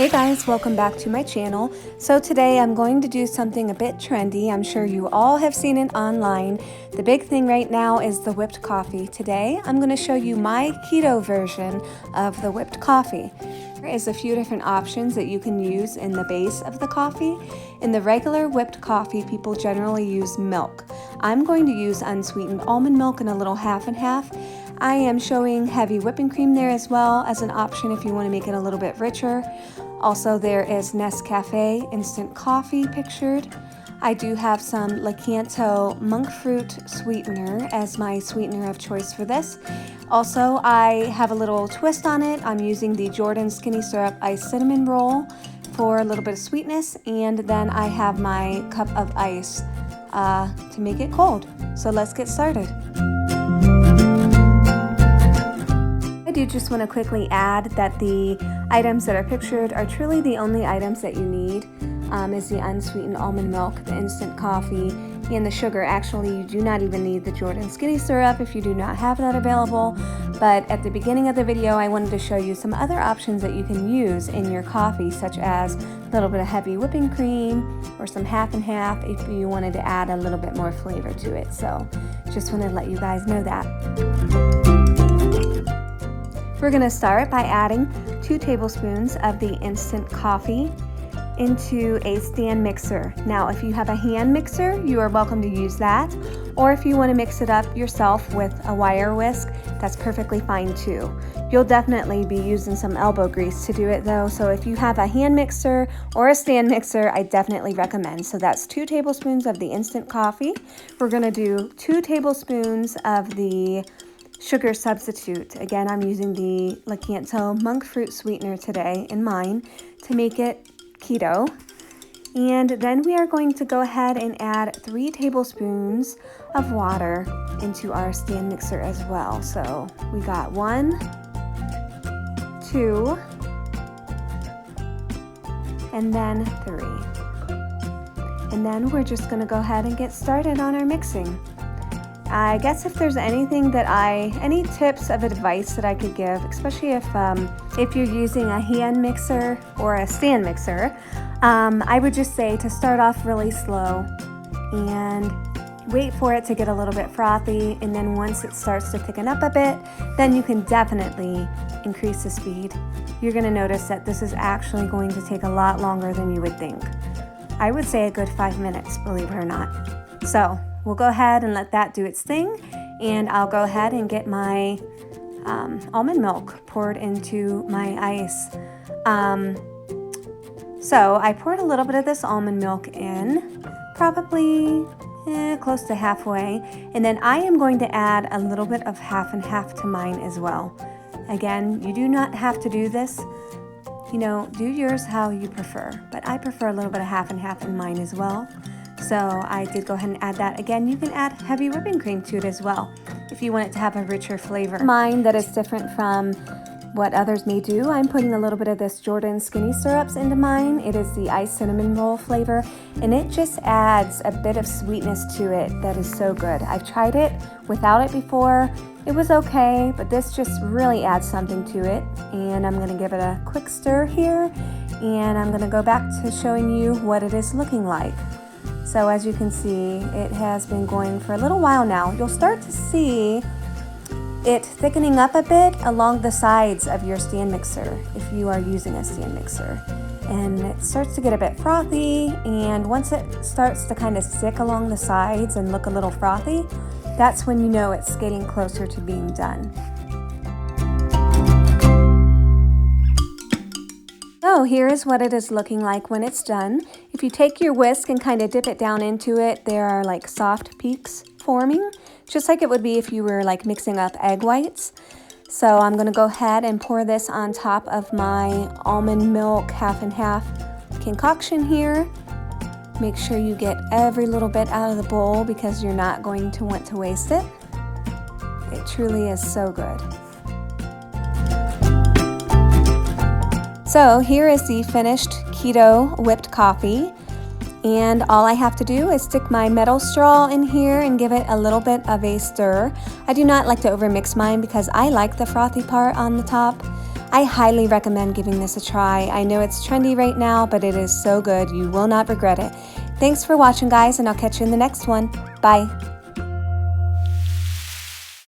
Hey guys, welcome back to my channel. So today I'm going to do something a bit trendy. I'm sure you all have seen it online. The big thing right now is the whipped coffee. Today I'm going to show you my keto version of the whipped coffee. There is a few different options that you can use in the base of the coffee. In the regular whipped coffee, people generally use milk. I'm going to use unsweetened almond milk and a little half and half. I am showing heavy whipping cream there as well as an option if you want to make it a little bit richer. Also, there is Nescafe instant coffee pictured. I do have some Keto monk fruit sweetener as my sweetener of choice for this. Also, I have a little twist on it. I'm using the Jordan Skinny Syrup Iced Cinnamon Roll for a little bit of sweetness, and then I have my cup of ice to make it cold. So let's get started. I do just want to quickly add that the items that are pictured are truly the only items that you need. Is the unsweetened almond milk, the instant coffee, and the sugar. Actually, you do not even need the Jordan Skinny Syrup if you do not have that available. But at the beginning of the video, I wanted to show you some other options that you can use in your coffee, such as a little bit of heavy whipping cream or some half and half if you wanted to add a little bit more flavor to it. So just wanted to let you guys know that. We're going to start by adding 2 tablespoons of the instant coffee into a stand mixer. Now, if you have a hand mixer, you are welcome to use that. Or if you want to mix it up yourself with a wire whisk, that's perfectly fine too. You'll definitely be using some elbow grease to do it though. So if you have a hand mixer or a stand mixer, I definitely recommend. So that's 2 tablespoons of the instant coffee. We're going to do 2 tablespoons of the sugar substitute. Again, I'm using the Keto monk fruit sweetener today in mine to make it keto. And then we are going to go ahead and add 3 tablespoons of water into our stand mixer as well. So we got 1, 2, and then 3. And then we're just going to go ahead and get started on our mixing. I guess if there's anything that any tips of advice that I could give, especially if you're using a hand mixer or a stand mixer, I would just say to start off really slow and wait for it to get a little bit frothy, and then once it starts to thicken up a bit, then you can definitely increase the speed. You're going to notice that this is actually going to take a lot longer than you would think. I would say a good 5 minutes, believe it or not. So we'll go ahead and let that do its thing, and I'll go ahead and get my almond milk poured into my ice. So I poured a little bit of this almond milk in, probably close to halfway, and then I am going to add a little bit of half and half to mine as well. Again, you do not have to do this. You know, do yours how you prefer, but I prefer a little bit of half and half in mine as well. So I did go ahead and add that. Again, you can add heavy whipping cream to it as well if you want it to have a richer flavor. Mine that is different from what others may do, I'm putting a little bit of this Jordan Skinny Syrups into mine. It is the iced cinnamon roll flavor, and it just adds a bit of sweetness to it that is so good. I've tried it without it before. It was okay, but this just really adds something to it. And I'm going to give it a quick stir here, and I'm going to go back to showing you what it is looking like. So as you can see, it has been going for a little while now. You'll start to see it thickening up a bit along the sides of your stand mixer if you are using a stand mixer. And it starts to get a bit frothy, and once it starts to kind of stick along the sides and look a little frothy, that's when you know it's getting closer to being done. So here is what it is looking like when it's done. If you take your whisk and kind of dip it down into it, there are like soft peaks forming, just like it would be if you were like mixing up egg whites. So I'm going to go ahead and pour this on top of my almond milk half and half concoction here. Make sure you get every little bit out of the bowl because you're not going to want to waste it. It truly is so good. So here is the finished keto whipped coffee, and all I have to do is stick my metal straw in here and give it a little bit of a stir. I do not like to overmix mine because I like the frothy part on the top. I highly recommend giving this a try. I know it's trendy right now, but it is so good. You will not regret it. Thanks for watching, guys, and I'll catch you in the next one. Bye.